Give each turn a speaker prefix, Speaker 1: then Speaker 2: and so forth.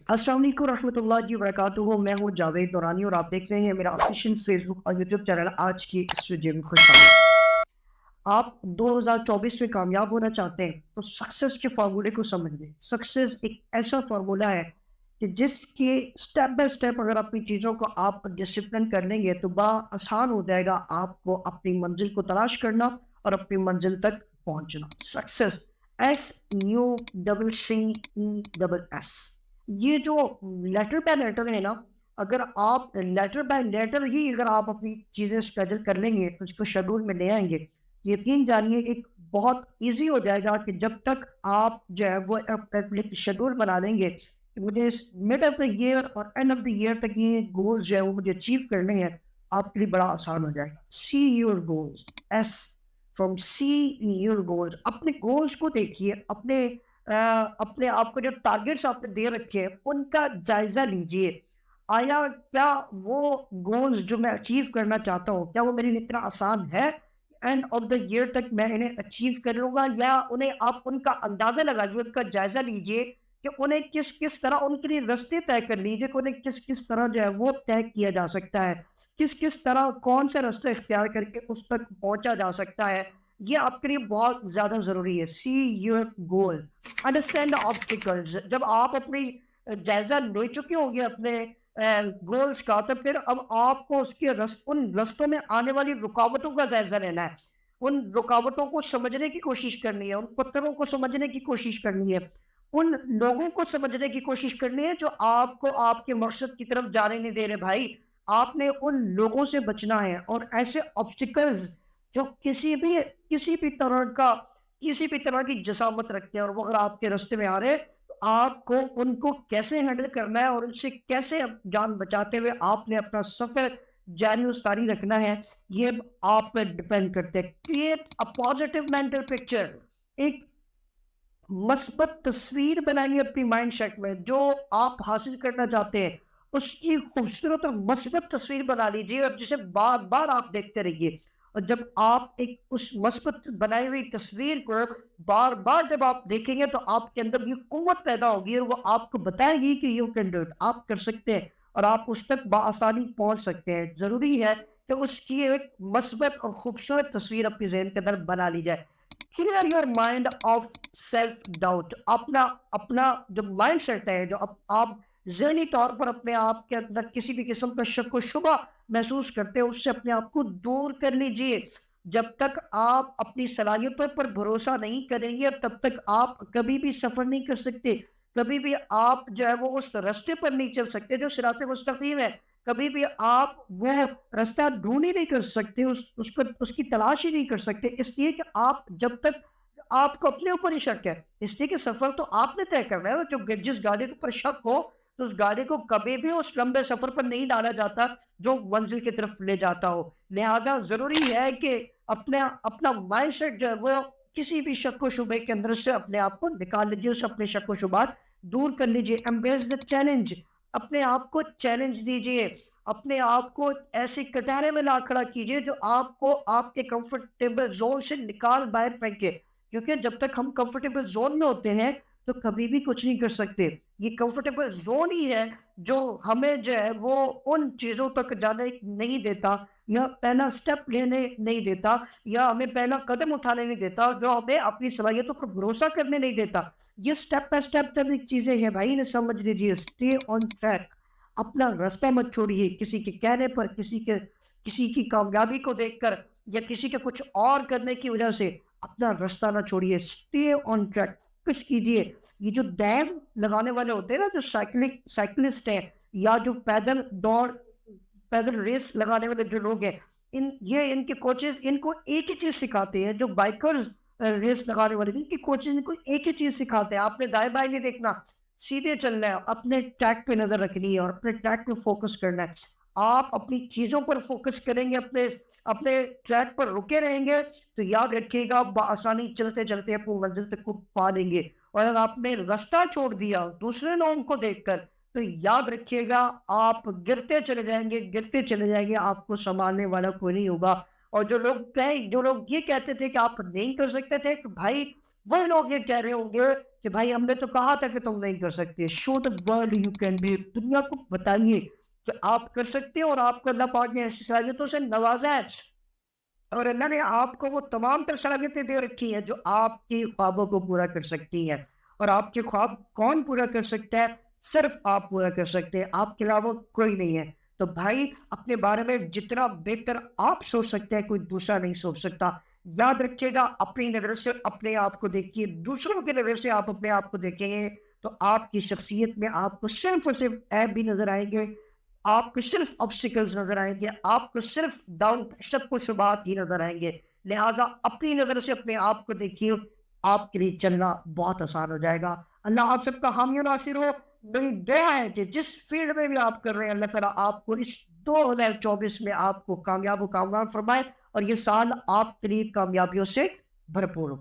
Speaker 1: अस्सलाम वालेकुम रहमतुल्लाहि व बरकातुहू। मैं हूँ जावेद नूरानी और आप देख रहे हैं मेरा ऑफिशियल फेसबुक और यूट्यूब चैनल आज की इस वीडियो में खुश आप 2024 में कामयाब होना चाहते हैं तो सक्सेस के फार्मूले को समझ लें। सक्सेस एक ऐसा फार्मूला है कि जिसके स्टेप बाय स्टेप अगर अपनी चीज़ों को आप डिसिप्लिन कर लेंगे तो बड़ा आसान हो जाएगा आपको अपनी मंजिल को तलाश करना और अपनी मंजिल तक पहुंचना। सक्सेस SUCCESS, ये जो लेटर बाय लेटर है ना, अगर आप लेटर बाय लेटर ही अगर आप अपनी चीज़ें स्केड्यूल कर लेंगे तो उसको शेड्यूल में ले आएंगे, यकीन जानिए एक बहुत इजी हो जाएगा कि जब तक आप जो है वो अपने शेड्यूल बना लेंगे कि मुझे मिड ऑफ द ईयर और एंड ऑफ द ईयर तक ये गोल्स जो है वो मुझे अचीव करने हैं, आपके लिए बड़ा आसान हो जाएगा। See your goals, S from see your goals. अपने गोल्स को देखिए, अपने आप को जो टारगेट्स आपने दे रखे हैं उनका जायजा लीजिए। आया क्या वो गोल्स जो मैं अचीव करना चाहता हूँ क्या वो मेरे लिए इतना आसान है? एंड ऑफ द ईयर तक मैं इन्हें अचीव कर लूंगा, या उन्हें आप उनका अंदाजा लगाइए, उनका जायजा लीजिए कि उन्हें किस किस तरह उनके लिए रास्ते तय कर लीजिए कि उन्हें किस किस तरह जो है वो तय किया जा सकता है, किस किस तरह कौन सा रास्ता इख्तियार करके उस तक पहुंचा जा सकता है। ये आपके लिए बहुत ज्यादा जरूरी है। See your goal, understand the obstacles. जब आप अपनी जायजा ले चुके होंगे अपने गोल्स का, तो फिर अब आपको उसके उन रस्तों में आने वाली रुकावटों का जायजा लेना है, उन रुकावटों को समझने की कोशिश करनी है, उन पत्थरों को समझने की कोशिश करनी है, उन लोगों को समझने की कोशिश करनी है जो आपको आपके मकसद की तरफ जाने नहीं दे रहे। भाई, आपने उन लोगों से बचना है और ऐसे ऑब्स्टिकल्स जो किसी भी तरह की जसामत रखते हैं और वो अगर आपके रास्ते में आ रहे हैं तो आपको उनको कैसे हैंडल करना है और उनसे कैसे जान बचाते हुए आपने अपना सफर जारी उस्तारी रखना है, ये आप पे डिपेंड करते हैं। Create a positive mental picture, एक मस्बत तस्वीर बनाइए अपनी माइंड सेट में। जो आप हासिल करना चाहते हैं उसकी खूबसूरत और मस्बत तस्वीर बना लीजिए और जिसे बार बार आप देखते रहिए। और जब आप एक उस मस्बत बनाई हुई तस्वीर को बार बार जब आप देखेंगे तो आपके अंदर ये कुव्वत पैदा होगी और वो आपको बताएगी कि यू कैन डू इट, आप कर सकते हैं और आप उस तक बआसानी पहुंच सकते हैं। जरूरी है कि उसकी एक मस्बत और खूबसूरत तस्वीर अपनी ज़हन के अंदर बना ली जाए। Clear your mind of self doubt. अपना अपना जो माइंड सेट है, जो आप ज़हनी तौर पर अपने आप के अंदर किसी भी किस्म का शक व शुबा महसूस करते हैं, उससे अपने आप को दूर कर लीजिए। जब तक आप अपनी सलाहियतों पर भरोसा नहीं करेंगे तब तक आप कभी भी सफर नहीं कर सकते, कभी भी आप जो है वो उस रास्ते पर नहीं चल सकते जो सिराते मुस्तकीम है। कभी भी आप वो रास्ता ढूंढ ही नहीं कर सकते, उसकी तलाश ही नहीं कर सकते, इसलिए कि आप जब तक आपको अपने ऊपर ही शक है, इसलिए कि सफर तो आपने तय करना है। जो जिस गाड़ी के ऊपर शक हो तो उस गाड़ी को कभी भी उस लंबे सफर पर नहीं डाला जाता जो मंजिल की तरफ ले जाता हो। लिहाजा जरूरी है कि अपने अपना माइंड सेट जो है वो किसी भी शक व शुबे के अंदर से अपने आप को निकाल लीजिए, उससे अपने शक व शुबात दूर कर लीजिए। एम्ब्रेस द चैलेंज, अपने आप को चैलेंज दीजिए, अपने आप को ऐसे कटहरे में ला खड़ा कीजिए जो आपको आपके कंफर्टेबल जोन से निकाल बाहर फेंके, क्योंकि जब तक हम कंफर्टेबल जोन में होते हैं तो कभी भी कुछ नहीं कर सकते। ये कंफर्टेबल जोन ही है जो हमें जो है वो उन चीज़ों तक जाने नहीं देता, या पहला स्टेप लेने नहीं देता, या हमें पहला कदम उठाने नहीं देता, जो हमें अपनी सलाहियतों पर भरोसा करने नहीं देता। ये स्टेप बाय स्टेप चीज़ें हैं भाई, इन्हें समझ लीजिए। स्टे ऑन ट्रैक, अपना रास्ता मत छोड़िए किसी के कहने पर, किसी की कामयाबी को देखकर या किसी के कुछ और करने की वजह से अपना रास्ता ना छोड़िए। स्टे ऑन ट्रैक, कुछ कीजिए। ये जो डैम लगाने वाले होते हैं ना, जो साइकिलिस्ट हैं या जो पैदल रेस लगाने वाले जो लोग हैं, इनके कोचेस इनको एक ही चीज सिखाते हैं। जो बाइकर्स रेस लगाने वाले इनके कोचेस इनको एक ही चीज सिखाते हैं, आपने दाएं बाएं नहीं देखना, सीधे चलना है, अपने ट्रैक पे नजर रखनी है और अपने ट्रैक पे फोकस करना है। आप अपनी चीजों पर फोकस करेंगे, अपने अपने ट्रैक पर रुके रहेंगे तो याद रखिएगा आसानी चलते चलते अपनी मंजिल तक को पा लेंगे। और अगर आपने रास्ता छोड़ दिया दूसरे लोगों को देखकर तो याद रखिएगा आप गिरते चले जाएंगे, आपको संभालने वाला कोई नहीं होगा। और जो लोग ये कहते थे कि आप नहीं कर सकते थे, कि भाई وہی لوگ یہ کہہ رہے ہوں گے کہ بھائی ہم نے تو کہا تھا کہ تم نہیں کر سکتے. Show the world you can be. دنیا کو بتائیے کہ آپ کر سکتے ہیں اور آپ کو اللہ پاک نے ایسی صلاحیتوں سے نوازا ہے اور اللہ نے آپ کو وہ تمام تر صلاحیتیں دے رکھی ہیں جو آپ کی خوابوں کو پورا کر سکتی ہیں. اور آپ کے خواب کون پورا کر سکتا ہے؟ صرف آپ پورا کر سکتے ہیں, آپ کے علاوہ کوئی نہیں ہے. تو بھائی اپنے بارے میں جتنا بہتر آپ سوچ سکتے ہیں کوئی دوسرا نہیں سوچ سکتا. یاد رکھیے گا, اپنی نظر سے اپنے آپ کو دیکھیے, دوسروں کی نظر سے آپ اپنے آپ کو دیکھیں گے تو آپ کی شخصیت میں آپ کو صرف اور صرف عیب بھی نظر آئیں گے, آپ کو صرف آبسٹیکلز نظر آئیں گے, آپ کو صرف ڈاؤن سب کچھ بات ہی نظر آئیں گے. لہٰذا اپنی نظر سے اپنے آپ کو دیکھیے, آپ کے لیے چلنا بہت آسان ہو جائے گا. اللہ آپ سب کا حامی و ناصر ہو. میری دعا ہے کہ جس فیلڈ میں بھی آپ کر رہے ہیں اللہ تعالیٰ آپ کو اس 2024 میں آپ کو کامیاب و کامیاب فرمائے اور یہ سال آپ کے لیے کامیابیوں سے بھرپور ہو.